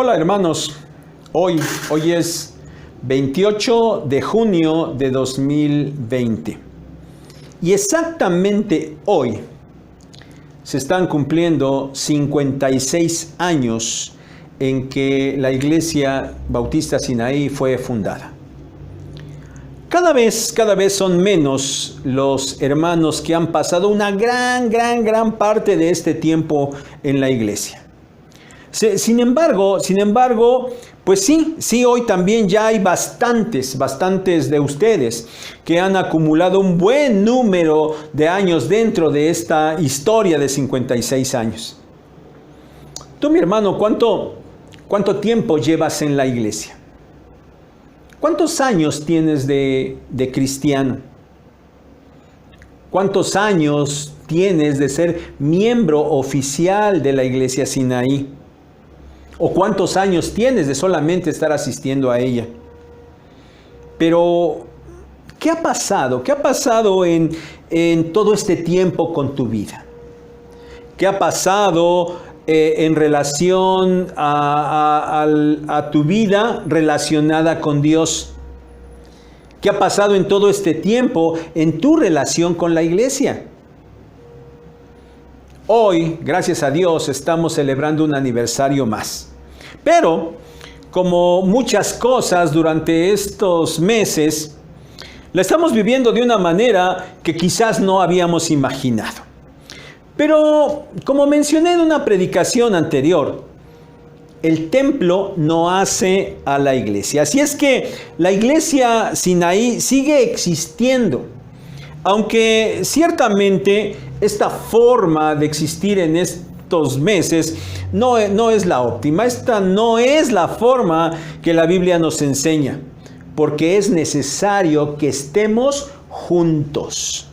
Hola hermanos, hoy es 28 de junio de 2020 y exactamente hoy se están cumpliendo 56 años en que la Iglesia Bautista Sinaí fue fundada. Cada vez son menos los hermanos que han pasado una gran parte de este tiempo en la iglesia. Sin embargo, pues sí, hoy también ya hay bastantes de ustedes que han acumulado un buen número de años dentro de esta historia de 56 años. Tú, mi hermano, ¿cuánto tiempo llevas en la iglesia? ¿Cuántos años tienes de cristiano? ¿Cuántos años tienes de ser miembro oficial de la iglesia Sinaí? ¿O cuántos años tienes de solamente estar asistiendo a ella? Pero, ¿qué ha pasado? ¿Qué ha pasado en todo este tiempo con tu vida? ¿Qué ha pasado en relación a tu vida relacionada con Dios? ¿Qué ha pasado en todo este tiempo en tu relación con la iglesia? Hoy, gracias a Dios, estamos celebrando un aniversario más. Pero, como muchas cosas durante estos meses, la estamos viviendo de una manera que quizás no habíamos imaginado. Pero, como mencioné en una predicación anterior, el templo no hace a la iglesia. Así es que la iglesia Sinaí sigue existiendo. Aunque ciertamente esta forma de existir en estos meses no es la óptima. Esta no es la forma que la Biblia nos enseña. Porque es necesario que estemos juntos.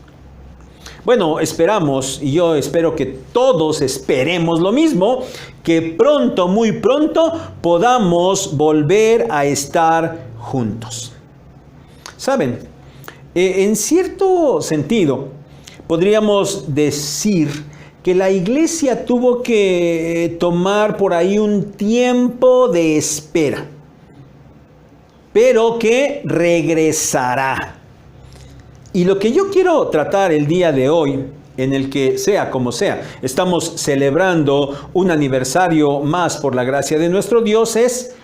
Bueno, esperamos, y yo espero que todos esperemos lo mismo, que pronto, muy pronto, podamos volver a estar juntos. ¿Saben? En cierto sentido, podríamos decir que la iglesia tuvo que tomar por ahí un tiempo de espera, pero que regresará. Y lo que yo quiero tratar el día de hoy, en el que sea como sea, estamos celebrando un aniversario más por la gracia de nuestro Dios, es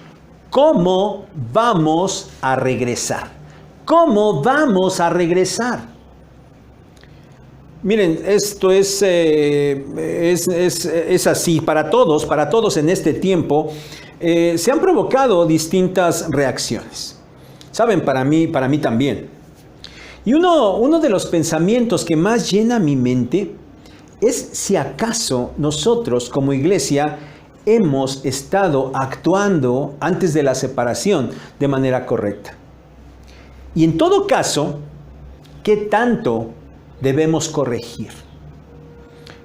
cómo vamos a regresar. ¿Cómo vamos a regresar? Miren, esto es así para todos en este tiempo. Se han provocado distintas reacciones. ¿Saben? Para mí también. Y uno de los pensamientos que más llena mi mente es si acaso nosotros como iglesia hemos estado actuando antes de la separación de manera correcta. Y en todo caso, ¿qué tanto debemos corregir?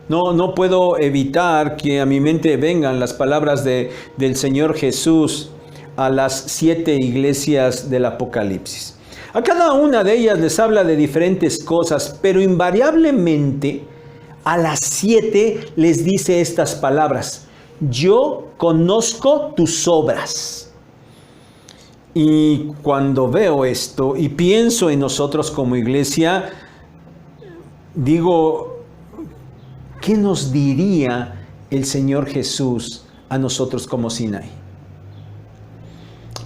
No puedo evitar que a mi mente vengan las palabras del Señor Jesús a las 7 iglesias del Apocalipsis. A cada una de ellas les habla de diferentes cosas, pero invariablemente a las 7 les dice estas palabras: yo conozco tus obras. Y cuando veo esto y pienso en nosotros como iglesia, digo, ¿qué nos diría el Señor Jesús a nosotros como Sinaí?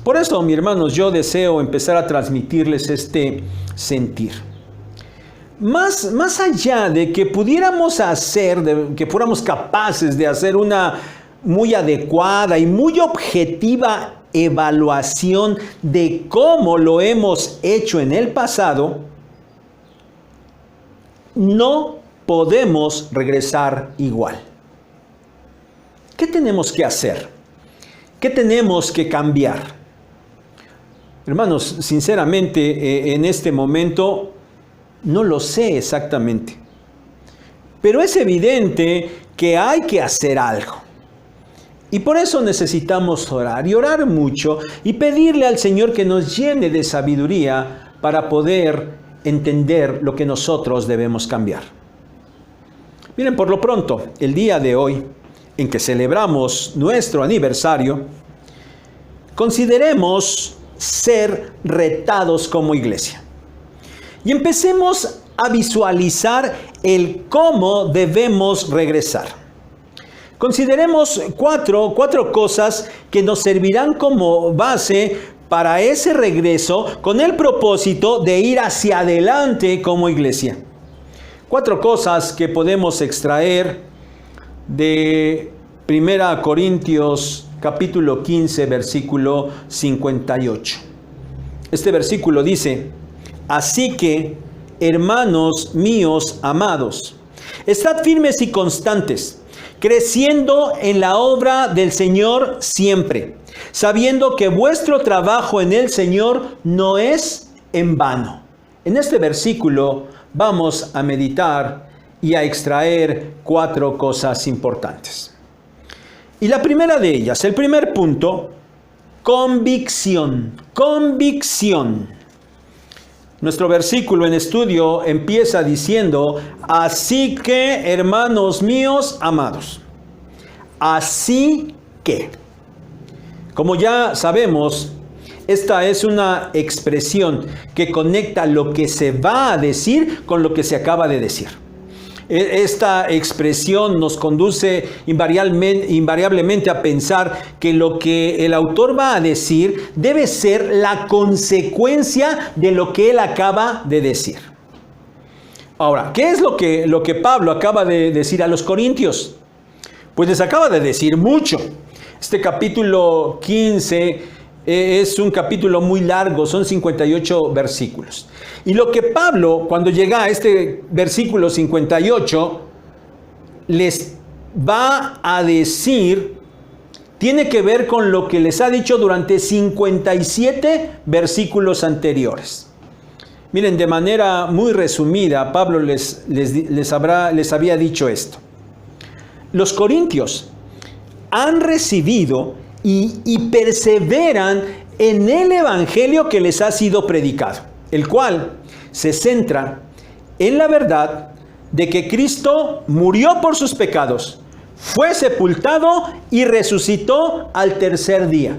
Por eso, mis hermanos, yo deseo empezar a transmitirles este sentir. Más allá de que pudiéramos que fuéramos capaces de hacer una muy adecuada y muy objetiva evaluación de cómo lo hemos hecho en el pasado, no podemos regresar igual. ¿Qué tenemos que hacer? ¿Qué tenemos que cambiar? Hermanos, sinceramente, en este momento no lo sé exactamente. Pero es evidente que hay que hacer algo. Y por eso necesitamos orar y orar mucho y pedirle al Señor que nos llene de sabiduría para poder entender lo que nosotros debemos cambiar. Miren, por lo pronto, el día de hoy, en que celebramos nuestro aniversario, consideremos ser retados como iglesia. Y empecemos a visualizar el cómo debemos regresar. Consideremos cuatro cosas que nos servirán como base para ese regreso con el propósito de ir hacia adelante como iglesia. 4 cosas que podemos extraer de 1 Corintios capítulo 15, versículo 58. Este versículo dice: así que, hermanos míos amados, estad firmes y constantes, creciendo en la obra del Señor siempre, sabiendo que vuestro trabajo en el Señor no es en vano. En este versículo vamos a meditar y a extraer 4 cosas importantes. Y la primera de ellas, el primer punto, convicción. Convicción. Nuestro versículo en estudio empieza diciendo: así que, hermanos míos amados. Así que. Como ya sabemos, esta es una expresión que conecta lo que se va a decir con lo que se acaba de decir. Esta expresión nos conduce invariablemente a pensar que lo que el autor va a decir debe ser la consecuencia de lo que él acaba de decir. Ahora, ¿qué es lo que Pablo acaba de decir a los corintios? Pues les acaba de decir mucho. Este capítulo 15 es un capítulo muy largo, son 58 versículos. Y lo que Pablo, cuando llega a este versículo 58, les va a decir, tiene que ver con lo que les ha dicho durante 57 versículos anteriores. Miren, de manera muy resumida, Pablo les había dicho esto. Los corintios han recibido y perseveran en el evangelio que les ha sido predicado, el cual se centra en la verdad de que Cristo murió por sus pecados, fue sepultado y resucitó al tercer día.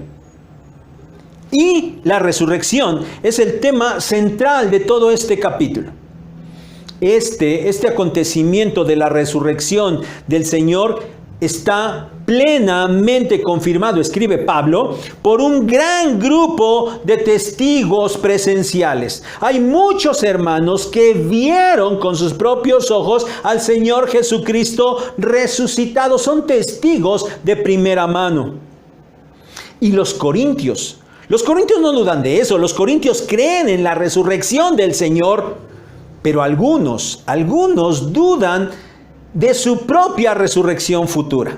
Y la resurrección es el tema central de todo este capítulo. Este acontecimiento de la resurrección del Señor está plenamente confirmado, escribe Pablo, por un gran grupo de testigos presenciales. Hay muchos hermanos que vieron con sus propios ojos al Señor Jesucristo resucitado. Son testigos de primera mano. Y los corintios no dudan de eso. Los corintios creen en la resurrección del Señor, pero algunos dudan de su propia resurrección futura.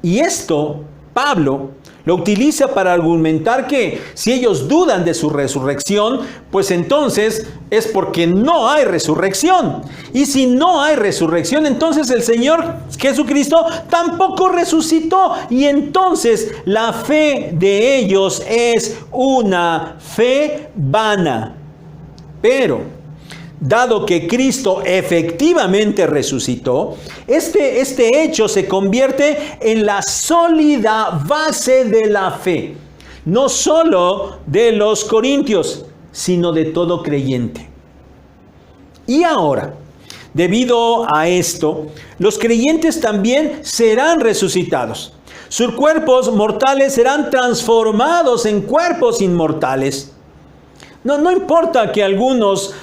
Y esto Pablo lo utiliza para argumentar que si ellos dudan de su resurrección, pues entonces es porque no hay resurrección. Y si no hay resurrección, entonces el Señor Jesucristo tampoco resucitó. Y entonces la fe de ellos es una fe vana. Pero dado que Cristo efectivamente resucitó, este hecho se convierte en la sólida base de la fe, no solo de los corintios, sino de todo creyente. Y ahora, debido a esto, los creyentes también serán resucitados. Sus cuerpos mortales serán transformados en cuerpos inmortales. No importa que algunos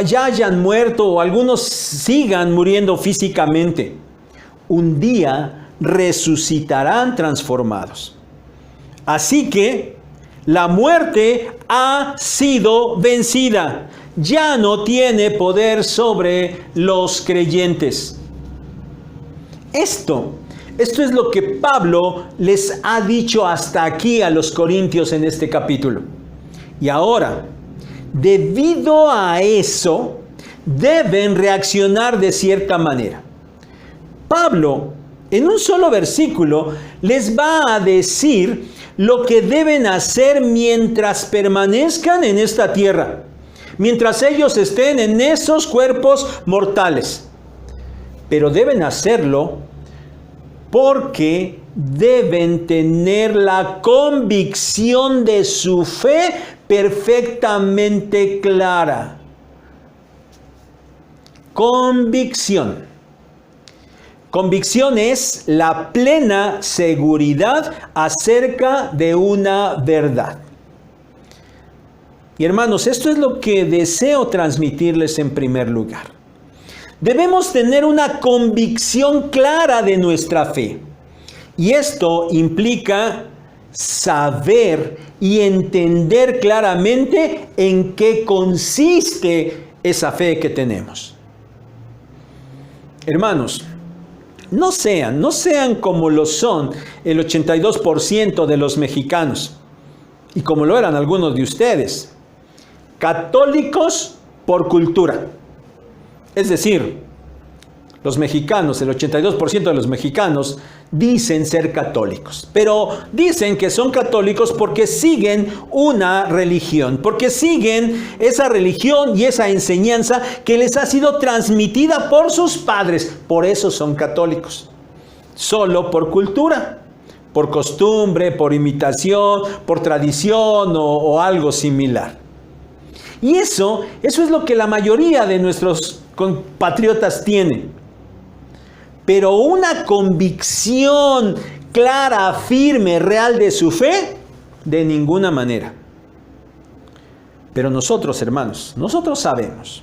ya hayan muerto o algunos sigan muriendo físicamente. Un día resucitarán transformados. Así que la muerte ha sido vencida. Ya no tiene poder sobre los creyentes. Esto es lo que Pablo les ha dicho hasta aquí a los corintios en este capítulo. Y ahora, debido a eso, deben reaccionar de cierta manera. Pablo, en un solo versículo, les va a decir lo que deben hacer mientras permanezcan en esta tierra, mientras ellos estén en esos cuerpos mortales. Pero deben hacerlo porque deben tener la convicción de su fe perfectamente clara. Convicción. Convicción es la plena seguridad acerca de una verdad. Y hermanos, esto es lo que deseo transmitirles en primer lugar. Debemos tener una convicción clara de nuestra fe. Y esto implica saber y entender claramente en qué consiste esa fe que tenemos. Hermanos, no sean como lo son el 82% de los mexicanos, y como lo eran algunos de ustedes, católicos por cultura. Es decir, los mexicanos, el 82% de los mexicanos dicen ser católicos, pero dicen que son católicos porque siguen una religión, porque siguen esa religión y esa enseñanza que les ha sido transmitida por sus padres. Por eso son católicos, solo por cultura, por costumbre, por imitación, por tradición o algo similar. Y eso es lo que la mayoría de nuestros compatriotas tienen. Pero una convicción clara, firme, real de su fe, de ninguna manera. Pero nosotros, hermanos, nosotros sabemos.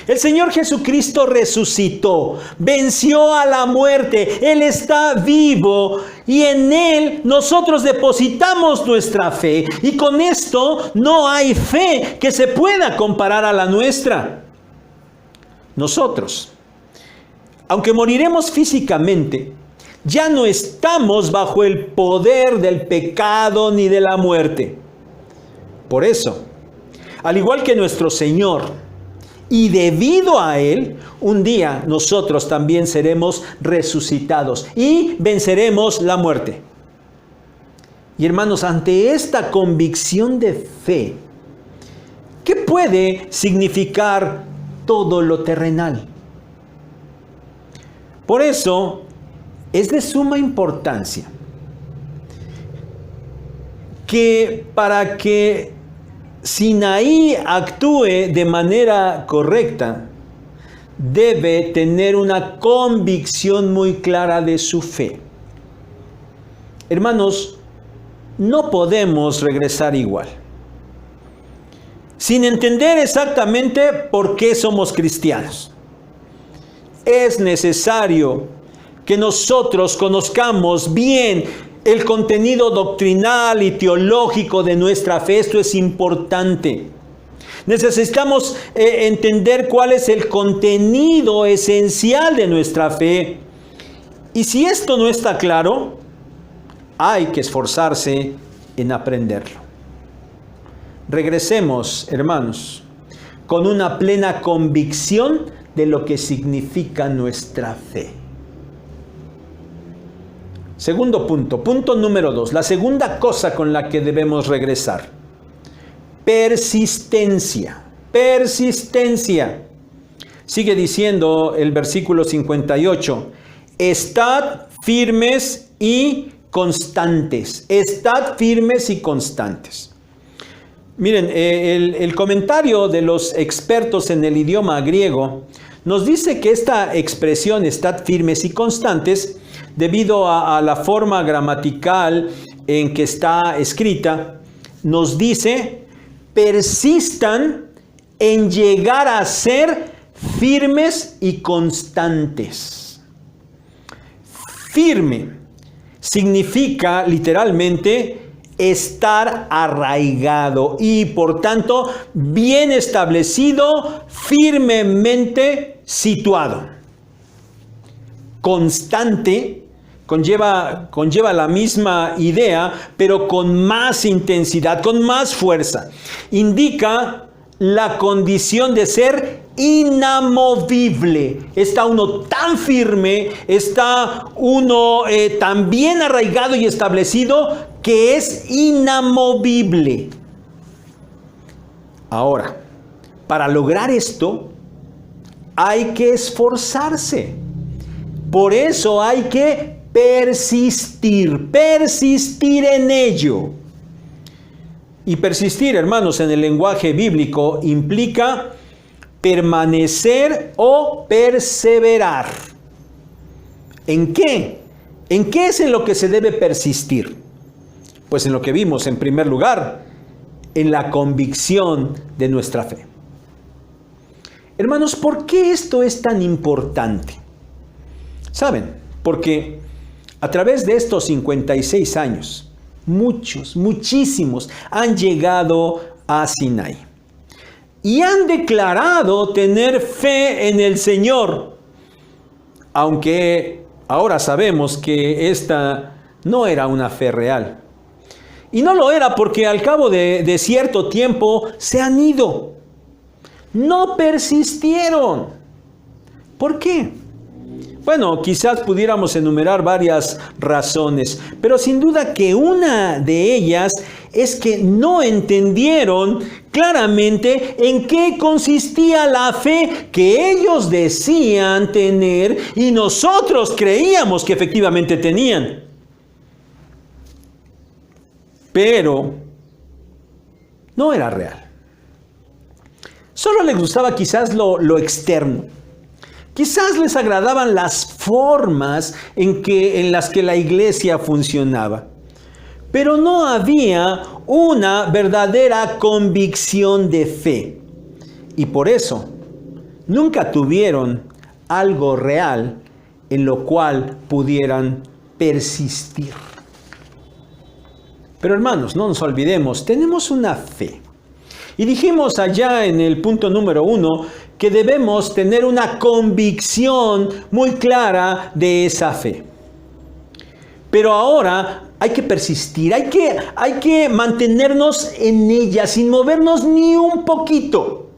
El Señor Jesucristo resucitó, venció a la muerte, Él está vivo y en Él nosotros depositamos nuestra fe. Y con esto no hay fe que se pueda comparar a la nuestra. Nosotros, aunque moriremos físicamente, ya no estamos bajo el poder del pecado ni de la muerte. Por eso, al igual que nuestro Señor, y debido a Él, un día nosotros también seremos resucitados y venceremos la muerte. Y hermanos, ante esta convicción de fe, ¿qué puede significar todo lo terrenal? Por eso, es de suma importancia que para que Sinaí actúe de manera correcta, debe tener una convicción muy clara de su fe. Hermanos, no podemos regresar igual, sin entender exactamente por qué somos cristianos. Es necesario que nosotros conozcamos bien el contenido doctrinal y teológico de nuestra fe. Esto es importante. Necesitamos entender cuál es el contenido esencial de nuestra fe. Y si esto no está claro, hay que esforzarse en aprenderlo. Regresemos, hermanos, con una plena convicción de lo que significa nuestra fe. Segundo punto, punto número 2, la segunda cosa con la que debemos regresar. Persistencia, persistencia. Sigue diciendo el versículo 58, estad firmes y constantes, estad firmes y constantes. Miren, el comentario de los expertos en el idioma griego nos dice que esta expresión, estad firmes y constantes, debido a la forma gramatical en que está escrita, nos dice, persistan en llegar a ser firmes y constantes. Firme significa literalmente estar arraigado y por tanto bien establecido, firmemente situado. Constante conlleva la misma idea, pero con más intensidad, con más fuerza. Indica la condición de ser inamovible. Está uno tan firme, está uno tan bien arraigado y establecido que es inamovible. Ahora, para lograr esto, hay que esforzarse. Por eso hay que persistir en ello. Y persistir, hermanos, en el lenguaje bíblico implica permanecer o perseverar. ¿En qué? ¿En qué es en lo que se debe persistir? Pues en lo que vimos en primer lugar, en la convicción de nuestra fe. Hermanos, ¿por qué esto es tan importante? ¿Saben? Porque a través de estos 56 años, muchísimos han llegado a Sinaí y han declarado tener fe en el Señor, aunque ahora sabemos que esta no era una fe real. Y no lo era porque al cabo de cierto tiempo se han ido. No persistieron. ¿Por qué? Bueno, quizás pudiéramos enumerar varias razones, pero sin duda que una de ellas es que no entendieron claramente en qué consistía la fe que ellos decían tener y nosotros creíamos que efectivamente tenían. Pero no era real. Solo les gustaba quizás lo externo. Quizás les agradaban las formas en las que la iglesia funcionaba. Pero no había una verdadera convicción de fe. Y por eso nunca tuvieron algo real en lo cual pudieran persistir. Pero hermanos, no nos olvidemos, tenemos una fe. Y dijimos allá en el punto número 1 que debemos tener una convicción muy clara de esa fe. Pero ahora hay que persistir, hay que mantenernos en ella sin movernos ni un poquito.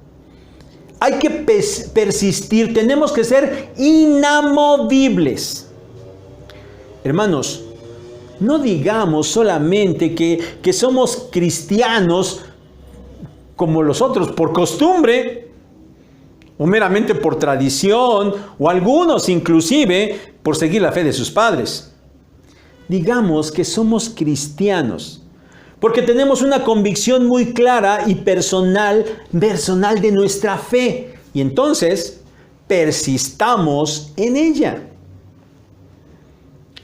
Hay que persistir, tenemos que ser inamovibles. Hermanos, no digamos solamente que somos cristianos como los otros por costumbre, o meramente por tradición, o algunos inclusive por seguir la fe de sus padres. Digamos que somos cristianos, porque tenemos una convicción muy clara y personal de nuestra fe, y entonces persistamos en ella.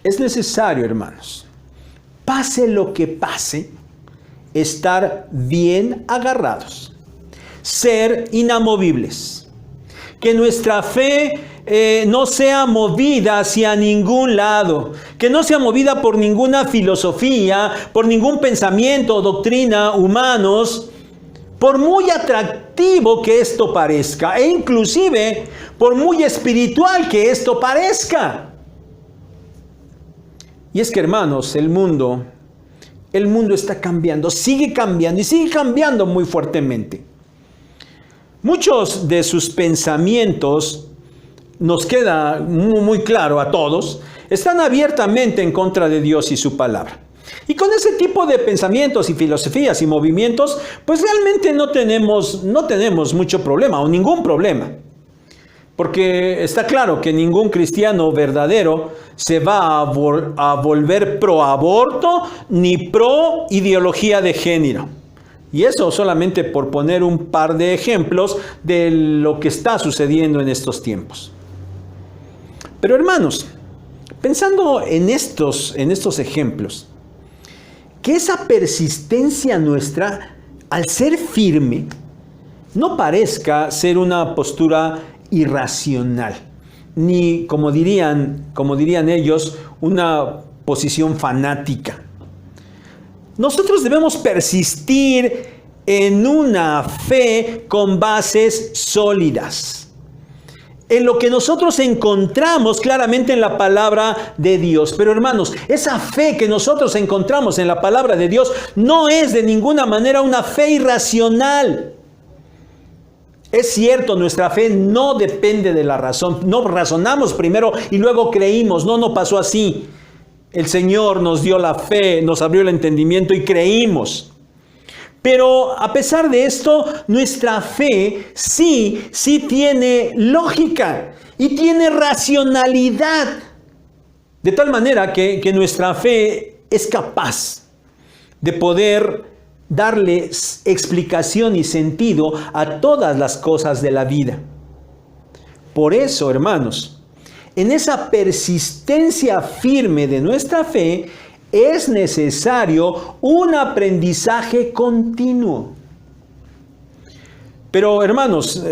Es necesario, hermanos, pase lo que pase, estar bien agarrados, ser inamovibles, que nuestra fe no sea movida hacia ningún lado, que no sea movida por ninguna filosofía, por ningún pensamiento o doctrina humanos, por muy atractivo que esto parezca, e inclusive por muy espiritual que esto parezca. Y es que, hermanos, el mundo está cambiando, sigue cambiando y sigue cambiando muy fuertemente. Muchos de sus pensamientos, nos queda muy claro a todos, están abiertamente en contra de Dios y su palabra. Y con ese tipo de pensamientos y filosofías y movimientos, pues realmente no tenemos mucho problema o ningún problema. Porque está claro que ningún cristiano verdadero se va a volver pro aborto ni pro ideología de género. Y eso solamente por poner un par de ejemplos de lo que está sucediendo en estos tiempos. Pero hermanos, pensando en estos ejemplos, que esa persistencia nuestra, al ser firme, no parezca ser una postura irracional, ni como dirían ellos, una posición fanática. Nosotros debemos persistir en una fe con bases sólidas, en lo que nosotros encontramos claramente en la palabra de Dios. Pero hermanos, esa fe que nosotros encontramos en la palabra de Dios no es de ninguna manera una fe irracional. Es cierto, nuestra fe no depende de la razón. No razonamos primero y luego creímos. No pasó así. El Señor nos dio la fe, nos abrió el entendimiento y creímos. Pero a pesar de esto, nuestra fe sí tiene lógica y tiene racionalidad. De tal manera que nuestra fe es capaz de poder darle explicación y sentido a todas las cosas de la vida. Por eso, hermanos, en esa persistencia firme de nuestra fe es necesario un aprendizaje continuo. Pero, hermanos,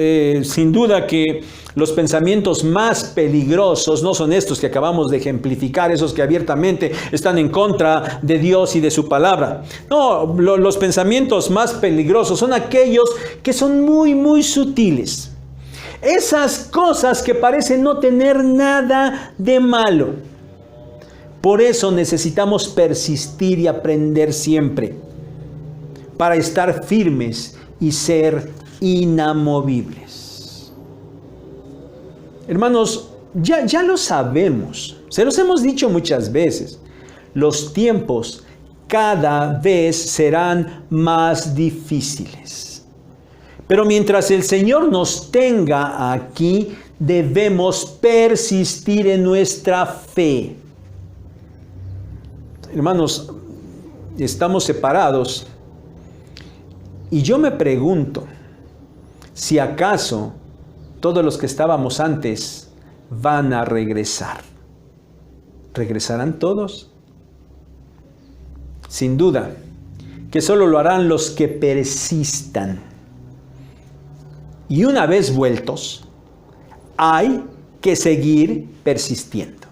sin duda que los pensamientos más peligrosos no son estos que acabamos de ejemplificar, esos que abiertamente están en contra de Dios y de su palabra. No, los pensamientos más peligrosos son aquellos que son muy, muy sutiles. Esas cosas que parecen no tener nada de malo. Por eso necesitamos persistir y aprender siempre, para estar firmes y ser inamovibles. Hermanos, ya lo sabemos, se los hemos dicho muchas veces, los tiempos cada vez serán más difíciles. Pero mientras el Señor nos tenga aquí, debemos persistir en nuestra fe. Hermanos, estamos separados y yo me pregunto si acaso todos los que estábamos antes van a regresar. ¿Regresarán todos? Sin duda, que solo lo harán los que persistan. Y una vez vueltos, hay que seguir persistiendo.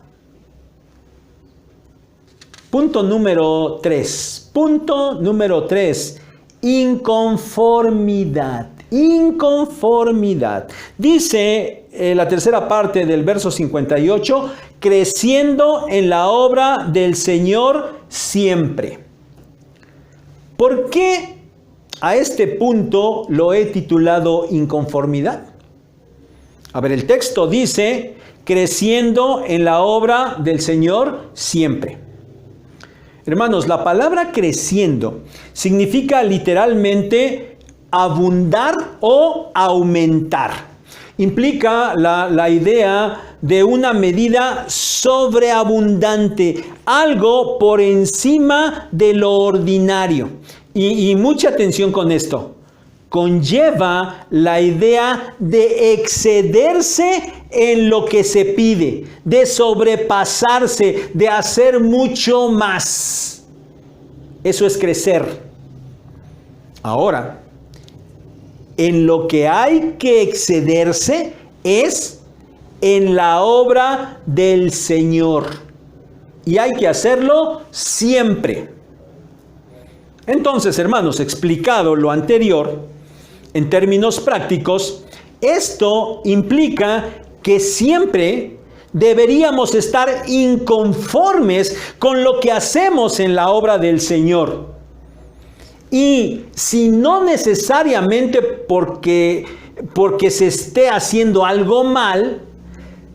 Punto número 3. Punto número 3. Inconformidad. Inconformidad. Dice la tercera parte del verso 58, creciendo en la obra del Señor siempre. ¿Por qué a este punto lo he titulado inconformidad? A ver, el texto dice, creciendo en la obra del Señor siempre. Hermanos, la palabra creciendo significa literalmente abundar o aumentar. Implica la idea de una medida sobreabundante, algo por encima de lo ordinario. Y mucha atención con esto. Conlleva la idea de excederse en lo que se pide, de sobrepasarse, de hacer mucho más. Eso es crecer. Ahora, en lo que hay que excederse es en la obra del Señor. Y hay que hacerlo siempre. Entonces, hermanos, explicado lo anterior, en términos prácticos, esto implica que siempre deberíamos estar inconformes con lo que hacemos en la obra del Señor. Y si no necesariamente porque se esté haciendo algo mal,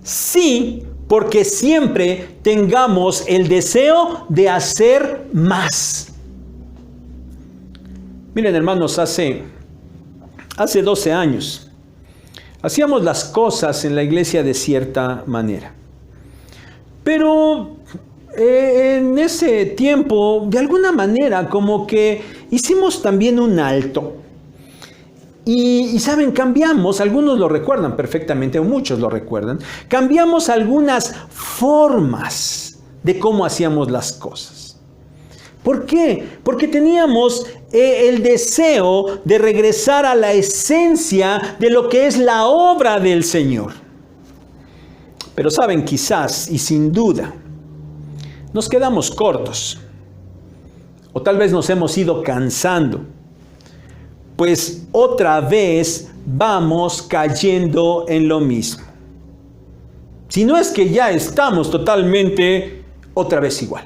sí porque siempre tengamos el deseo de hacer más. Miren, hermanos, hace 12 años hacíamos las cosas en la iglesia de cierta manera. Pero en ese tiempo, de alguna manera, como que hicimos también un alto. Y saben, cambiamos, algunos lo recuerdan perfectamente, o muchos lo recuerdan, cambiamos algunas formas de cómo hacíamos las cosas. ¿Por qué? Porque teníamos el deseo de regresar a la esencia de lo que es la obra del Señor. Pero saben, quizás y sin duda, nos quedamos cortos. O tal vez nos hemos ido cansando. Pues otra vez vamos cayendo en lo mismo. Si no es que ya estamos totalmente otra vez igual.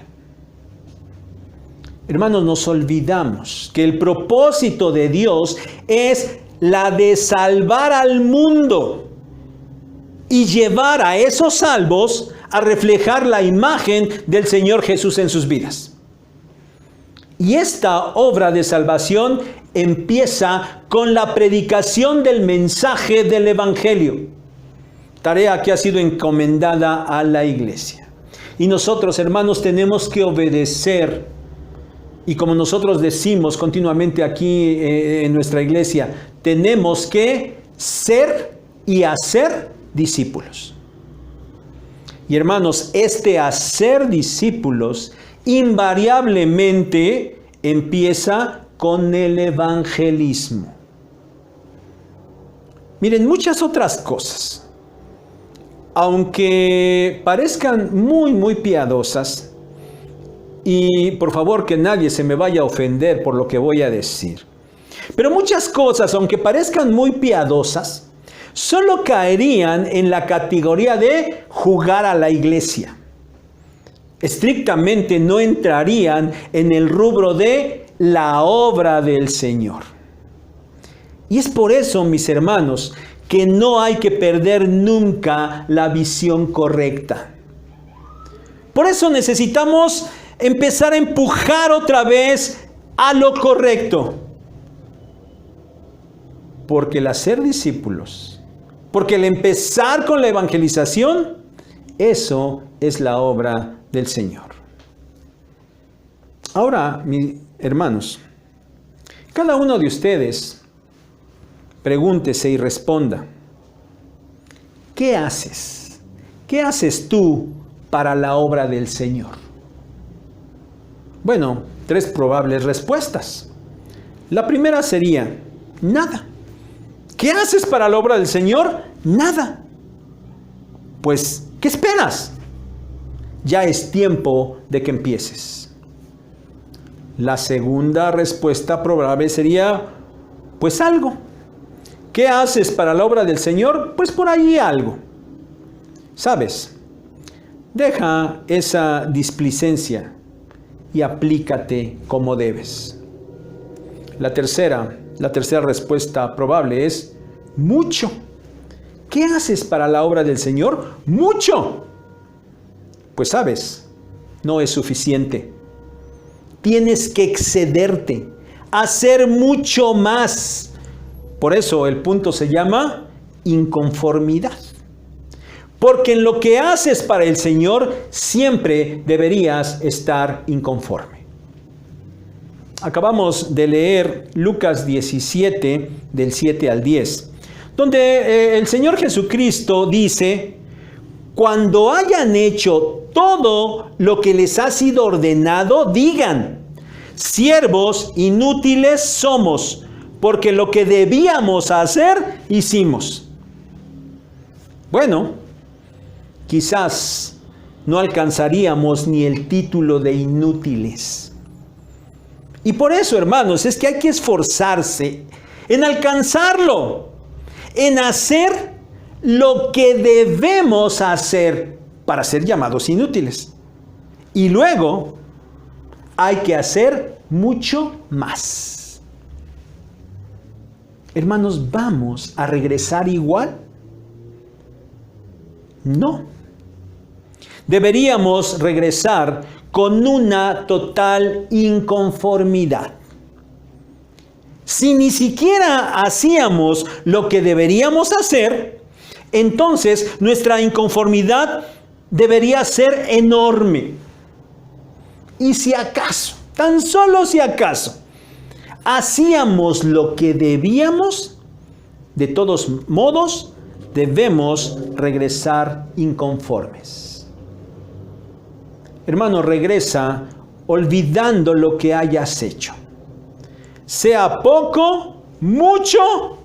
Hermanos, nos olvidamos que el propósito de Dios es la de salvar al mundo y llevar a esos salvos a reflejar la imagen del Señor Jesús en sus vidas. Y esta obra de salvación empieza con la predicación del mensaje del Evangelio, tarea que ha sido encomendada a la iglesia. Y nosotros, hermanos, tenemos que obedecer. Y como nosotros decimos continuamente aquí en nuestra iglesia, tenemos que ser y hacer discípulos. Y hermanos, este hacer discípulos invariablemente empieza con el evangelismo. Miren, muchas otras cosas, aunque parezcan muy piadosas, y por favor que nadie se me vaya a ofender por lo que voy a decir, pero muchas cosas, aunque parezcan muy piadosas, solo caerían en la categoría de jugar a la iglesia. Estrictamente no entrarían en el rubro de la obra del Señor. Y es por eso, mis hermanos, que no hay que perder nunca la visión correcta. Por eso necesitamos empezar a empujar otra vez a lo correcto. Porque el hacer discípulos, porque el empezar con la evangelización, eso es la obra del Señor. Ahora, mis hermanos, cada uno de ustedes pregúntese y responda: ¿qué haces? ¿Qué haces tú para la obra del Señor? Bueno, 3 probables respuestas. La primera sería: nada. ¿Qué haces para la obra del Señor? Nada. Pues, ¿qué esperas? Ya es tiempo de que empieces. La segunda respuesta probable sería: pues algo. ¿Qué haces para la obra del Señor? Pues por ahí algo. ¿Sabes? Deja esa displicencia y aplícate como debes. La tercera respuesta probable es: mucho. ¿Qué haces para la obra del Señor? ¡Mucho! Pues sabes, no es suficiente. Tienes que excederte, hacer mucho más. Por eso el punto se llama inconformidad. Porque en lo que haces para el Señor siempre deberías estar inconforme. Acabamos de leer Lucas 17, del 7 al 10, donde el Señor Jesucristo dice: cuando hayan hecho todo lo que les ha sido ordenado, digan: siervos inútiles somos, porque lo que debíamos hacer, hicimos. Bueno, quizás no alcanzaríamos ni el título de inútiles. Y por eso, hermanos, es que hay que esforzarse en alcanzarlo, en hacer lo que debemos hacer para ser llamados inútiles. Y luego hay que hacer mucho más. Hermanos, ¿vamos a regresar igual? No. Deberíamos regresar con una total inconformidad. Si ni siquiera hacíamos lo que deberíamos hacer, entonces nuestra inconformidad debería ser enorme. Y si acaso, tan solo si acaso, hacíamos lo que debíamos, de todos modos, debemos regresar inconformes. Hermano, regresa olvidando lo que hayas hecho. Sea poco, mucho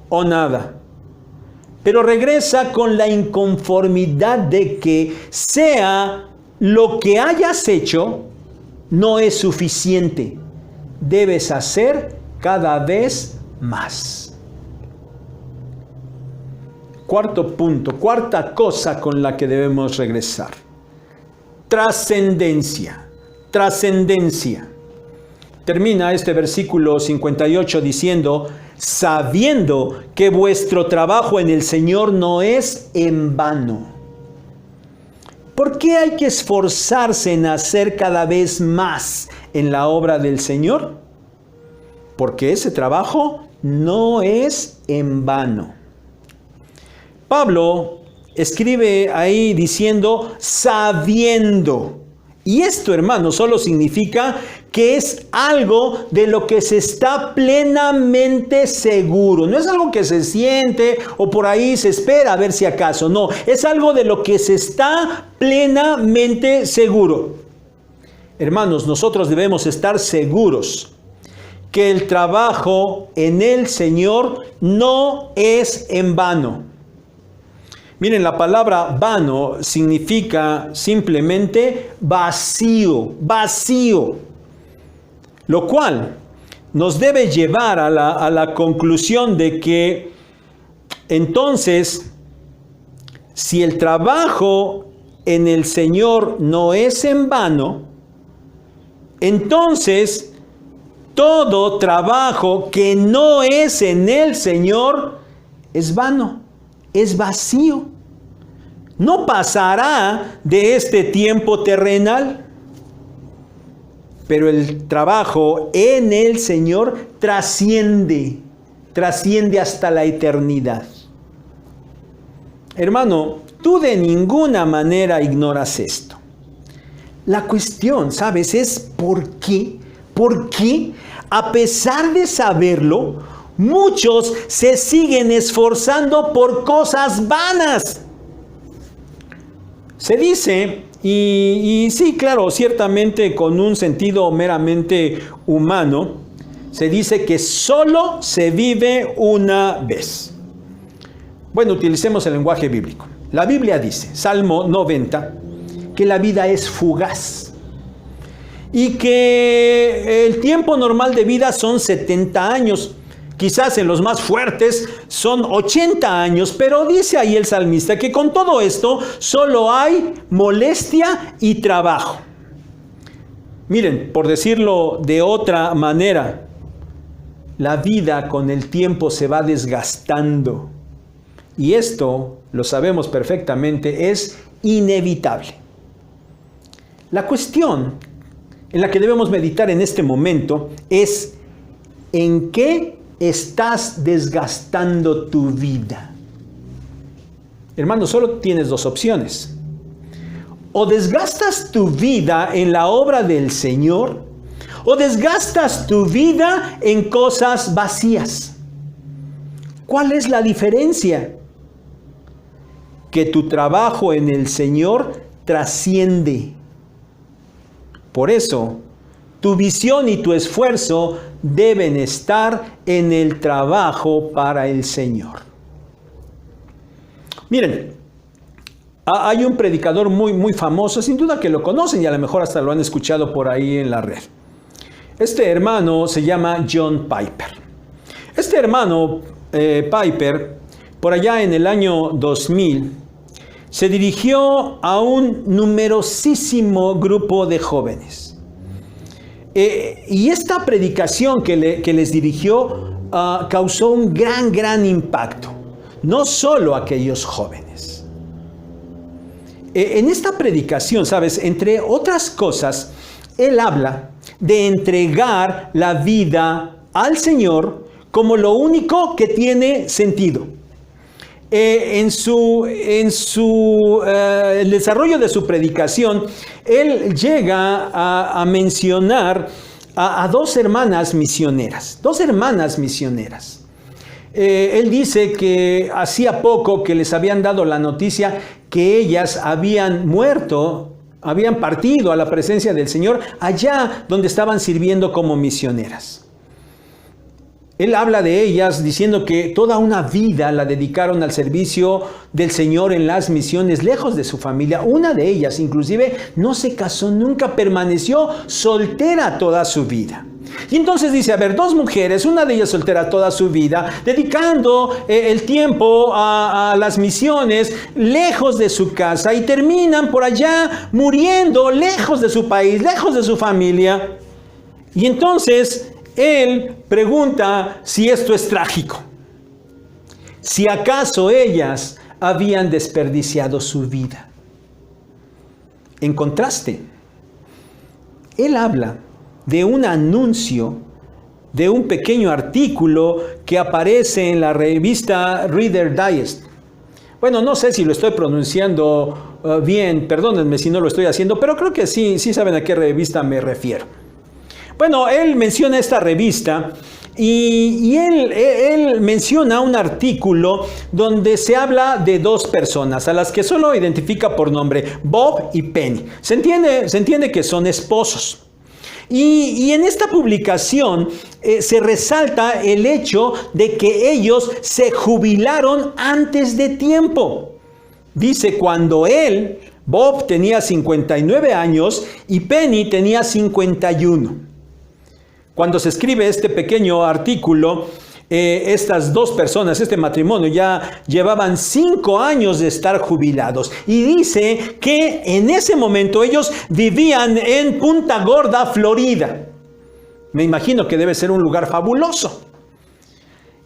o nada. Pero regresa con la inconformidad de que sea lo que hayas hecho, no es suficiente. Debes hacer cada vez más. Cuarto punto, cuarta cosa con la que debemos regresar. Trascendencia. Trascendencia. Termina este versículo 58 diciendo: sabiendo que vuestro trabajo en el Señor no es en vano. ¿Por qué hay que esforzarse en hacer cada vez más en la obra del Señor? Porque ese trabajo no es en vano. Pablo escribe ahí diciendo sabiendo. Y esto, hermano, solo significa que es algo de lo que se está plenamente seguro. No es algo que se siente o por ahí se espera a ver si acaso. No, es algo de lo que se está plenamente seguro. Hermanos, nosotros debemos estar seguros que el trabajo en el Señor no es en vano. Miren, la palabra vano significa simplemente vacío, vacío. Lo cual nos debe llevar a la conclusión de que entonces, si el trabajo en el Señor no es en vano, entonces todo trabajo que no es en el Señor es vano, es vacío. No pasará de este tiempo terrenal, pero el trabajo en el Señor trasciende hasta la eternidad. Hermano, tú de ninguna manera ignoras esto. La cuestión, ¿sabes? Es ¿por qué? ¿Por qué? A pesar de saberlo, muchos se siguen esforzando por cosas vanas. Se dice, y sí, claro, ciertamente con un sentido meramente humano, se dice que solo se vive una vez. Bueno, utilicemos el lenguaje bíblico. La Biblia dice, Salmo 90, que la vida es fugaz y que el tiempo normal de vida son 70 años. Quizás en los más fuertes son 80 años, pero dice ahí el salmista que con todo esto solo hay molestia y trabajo. Miren, por decirlo de otra manera, la vida con el tiempo se va desgastando. Y esto, lo sabemos perfectamente, es inevitable. La cuestión en la que debemos meditar en este momento es ¿en qué estás desgastando tu vida? Hermano, solo tienes dos opciones. O desgastas tu vida en la obra del Señor, o desgastas tu vida en cosas vacías. ¿Cuál es la diferencia? Que tu trabajo en el Señor trasciende. Por eso, tu visión y tu esfuerzo deben estar en el trabajo para el Señor. Miren, hay un predicador muy famoso, sin duda que lo conocen y a lo mejor hasta lo han escuchado por ahí en la red. Este hermano se llama John Piper. Este hermano Piper, por allá en el año 2000, se dirigió a un numerosísimo grupo de jóvenes. Y esta predicación que les dirigió causó un gran impacto. No solo a aquellos jóvenes. En esta predicación, ¿sabes? Entre otras cosas, él habla de entregar la vida al Señor como lo único que tiene sentido. En el desarrollo de su predicación, él llega a mencionar a dos hermanas misioneras. Él dice que hacía poco que les habían dado la noticia que ellas habían muerto, habían partido a la presencia del Señor allá donde estaban sirviendo como misioneras. Él habla de ellas diciendo que toda una vida la dedicaron al servicio del Señor en las misiones, lejos de su familia. Una de ellas, inclusive, no se casó nunca, permaneció soltera toda su vida. Y entonces dice, a ver, dos mujeres, una de ellas soltera toda su vida, dedicando el tiempo a las misiones, lejos de su casa, y terminan por allá muriendo, lejos de su país, lejos de su familia. Y entonces él pregunta si esto es trágico, si acaso ellas habían desperdiciado su vida. En contraste, él habla de un anuncio, de un pequeño artículo que aparece en la revista Reader Digest. Bueno, no sé si lo estoy pronunciando bien, perdónenme si no lo estoy haciendo, pero creo que sí saben a qué revista me refiero. Bueno, él menciona esta revista y él menciona un artículo donde se habla de dos personas, a las que solo identifica por nombre, Bob y Penny. Se entiende que son esposos. Y en esta publicación se resalta el hecho de que ellos se jubilaron antes de tiempo. Dice, cuando Bob tenía 59 años y Penny tenía 51. Cuando se escribe este pequeño artículo, estas dos personas, este matrimonio, ya llevaban 5 años de estar jubilados. Y dice que en ese momento ellos vivían en Punta Gorda, Florida. Me imagino que debe ser un lugar fabuloso.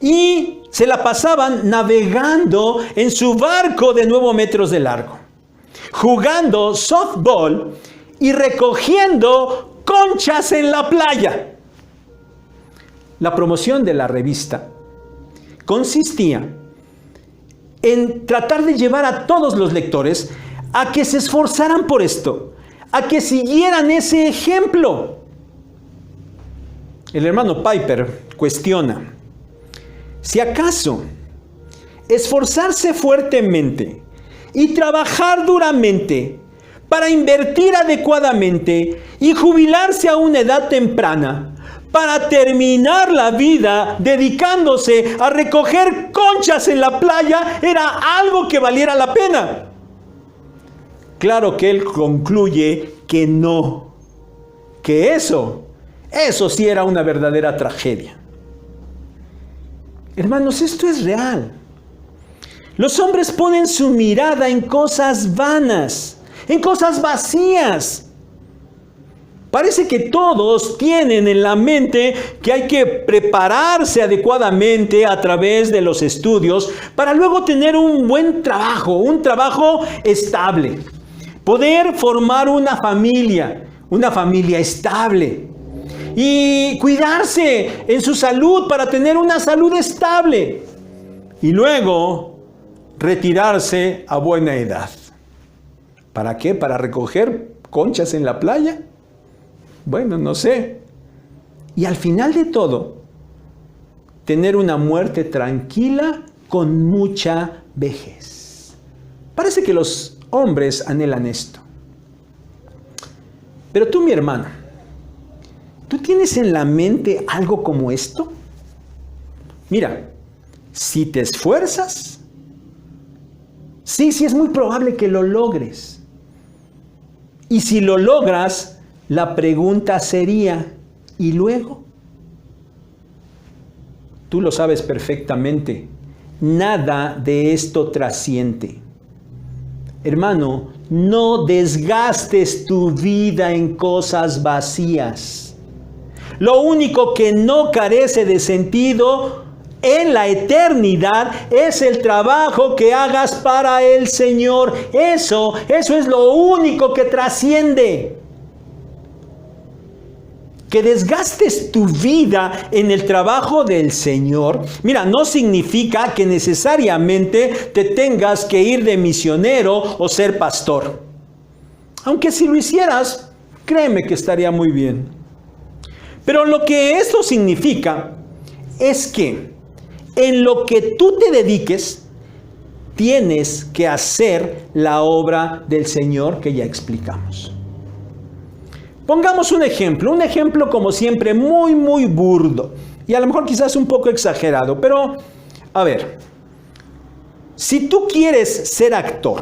Y se la pasaban navegando en su barco de 9 metros de largo, jugando softball y recogiendo conchas en la playa. La promoción de la revista consistía en tratar de llevar a todos los lectores a que se esforzaran por esto, a que siguieran ese ejemplo. El hermano Piper cuestiona, si acaso esforzarse fuertemente y trabajar duramente para invertir adecuadamente y jubilarse a una edad temprana, para terminar la vida dedicándose a recoger conchas en la playa, era algo que valiera la pena. Claro que él concluye que no, que eso sí era una verdadera tragedia. Hermanos, esto es real. Los hombres ponen su mirada en cosas vanas, en cosas vacías. Parece que todos tienen en la mente que hay que prepararse adecuadamente a través de los estudios para luego tener un buen trabajo, un trabajo estable. Poder formar una familia estable. Y cuidarse en su salud para tener una salud estable. Y luego retirarse a buena edad. ¿Para qué? ¿Para recoger conchas en la playa? Bueno, no sé. Y al final de todo, tener una muerte tranquila con mucha vejez. Parece que los hombres anhelan esto. Pero tú, mi hermano, ¿tú tienes en la mente algo como esto? Mira, si te esfuerzas, sí es muy probable que lo logres. Y si lo logras, la pregunta sería, ¿y luego? Tú lo sabes perfectamente. Nada de esto trasciende. Hermano, no desgastes tu vida en cosas vacías. Lo único que no carece de sentido en la eternidad es el trabajo que hagas para el Señor. Eso es lo único que trasciende. Que desgastes tu vida en el trabajo del Señor, mira, no significa que necesariamente te tengas que ir de misionero o ser pastor. Aunque si lo hicieras, créeme que estaría muy bien. Pero lo que esto significa es que en lo que tú te dediques, tienes que hacer la obra del Señor que ya explicamos. Pongamos un ejemplo como siempre muy burdo y a lo mejor quizás un poco exagerado, pero a ver, si tú quieres ser actor,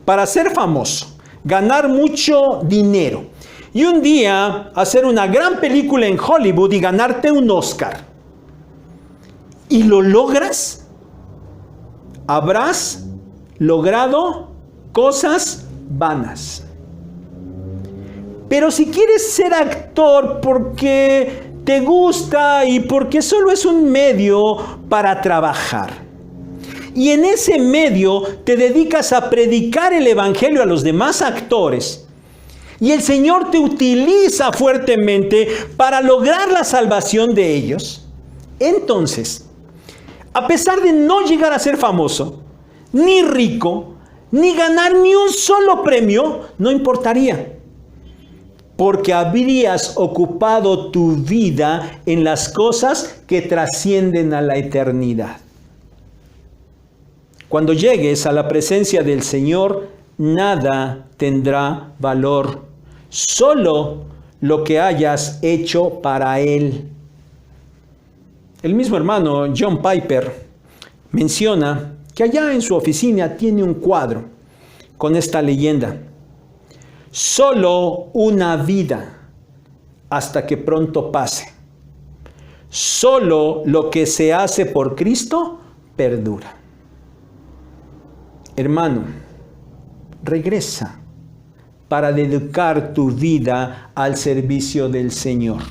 para ser famoso, ganar mucho dinero y un día hacer una gran película en Hollywood y ganarte un Oscar, y lo logras, habrás logrado cosas vanas. Pero si quieres ser actor porque te gusta y porque solo es un medio para trabajar, y en ese medio te dedicas a predicar el evangelio a los demás actores, y el Señor te utiliza fuertemente para lograr la salvación de ellos, entonces, a pesar de no llegar a ser famoso, ni rico, ni ganar ni un solo premio, no importaría. Porque habrías ocupado tu vida en las cosas que trascienden a la eternidad. Cuando llegues a la presencia del Señor, nada tendrá valor, solo lo que hayas hecho para Él. El mismo hermano John Piper menciona que allá en su oficina tiene un cuadro con esta leyenda: solo una vida hasta que pronto pase. Solo lo que se hace por Cristo perdura. Hermano, regresa para dedicar tu vida al servicio del Señor,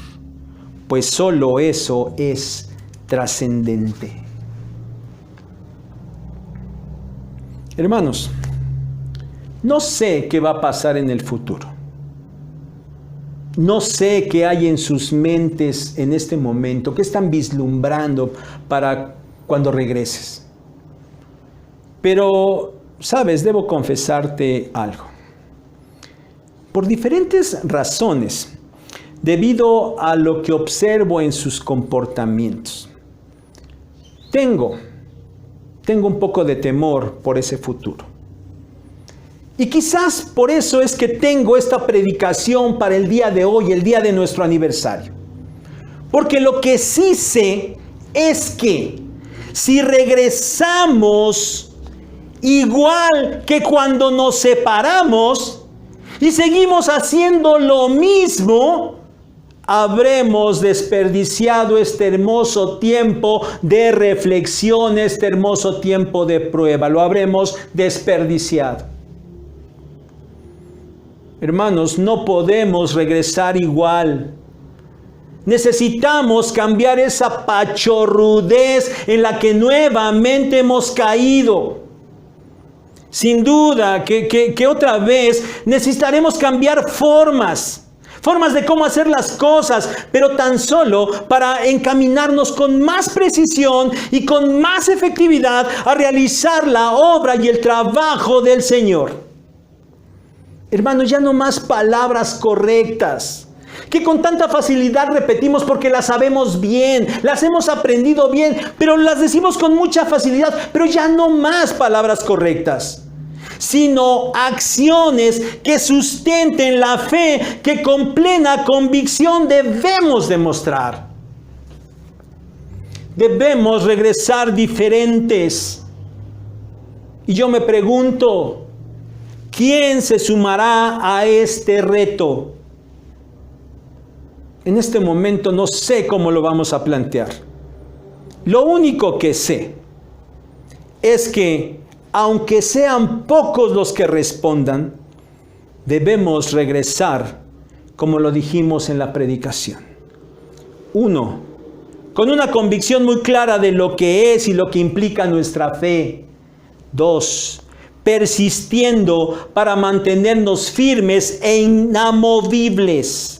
pues solo eso es trascendente. Hermanos, no sé qué va a pasar en el futuro. No sé qué hay en sus mentes en este momento, qué están vislumbrando para cuando regreses. Pero, sabes, debo confesarte algo. Por diferentes razones, debido a lo que observo en sus comportamientos, tengo un poco de temor por ese futuro. Y quizás por eso es que tengo esta predicación para el día de hoy, el día de nuestro aniversario. Porque lo que sí sé es que si regresamos igual que cuando nos separamos y seguimos haciendo lo mismo, habremos desperdiciado este hermoso tiempo de reflexión, este hermoso tiempo de prueba. Lo habremos desperdiciado. Hermanos, no podemos regresar igual. Necesitamos cambiar esa pachorrudez en la que nuevamente hemos caído. Sin duda que otra vez necesitaremos cambiar formas de cómo hacer las cosas, pero tan solo para encaminarnos con más precisión y con más efectividad a realizar la obra y el trabajo del Señor. Hermanos, ya no más palabras correctas, que con tanta facilidad repetimos porque las sabemos bien, las hemos aprendido bien, pero las decimos con mucha facilidad, pero ya no más palabras correctas, sino acciones que sustenten la fe que con plena convicción debemos demostrar. Debemos regresar diferentes. Y yo me pregunto, ¿quién se sumará a este reto? En este momento no sé cómo lo vamos a plantear. Lo único que sé es que, aunque sean pocos los que respondan, debemos regresar, como lo dijimos en la predicación. 1, con una convicción muy clara de lo que es y lo que implica nuestra fe. 2, persistiendo para mantenernos firmes e inamovibles.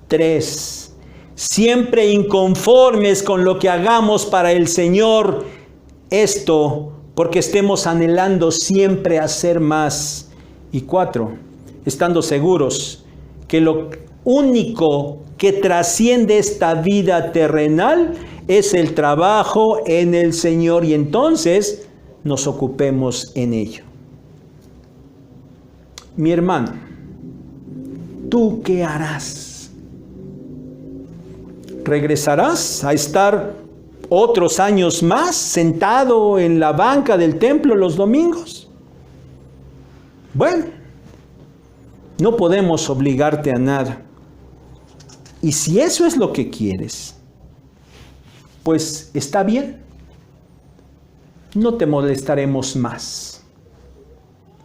3, siempre inconformes con lo que hagamos para el Señor. Esto porque estemos anhelando siempre hacer más. Y 4, estando seguros que lo único que trasciende esta vida terrenal es el trabajo en el Señor, y entonces nos ocupemos en ello. Mi hermano, ¿tú qué harás? ¿Regresarás a estar otros años más sentado en la banca del templo los domingos? Bueno, no podemos obligarte a nada. Y si eso es lo que quieres, pues está bien. No te molestaremos más.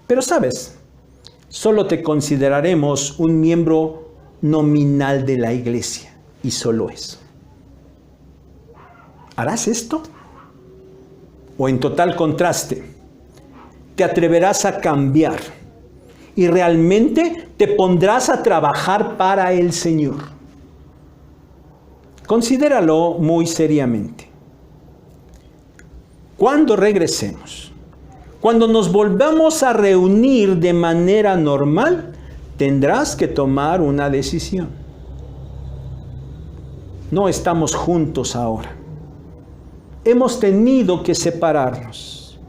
Pero sabes, solo te consideraremos un miembro nominal de la iglesia. Y solo eso. ¿Harás esto? O en total contraste, ¿te atreverás a cambiar y realmente te pondrás a trabajar para el Señor? Considéralo muy seriamente. Cuando regresemos, Cuando nos volvamos a reunir de manera normal, tendrás que tomar una decisión. No estamos juntos ahora. Hemos tenido que separarnos.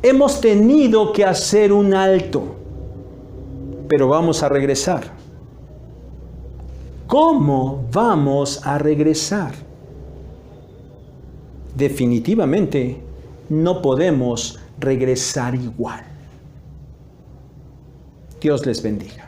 Hemos tenido que hacer un alto. Pero vamos a regresar. ¿Cómo vamos a regresar? Definitivamente no podemos regresar igual. Dios les bendiga.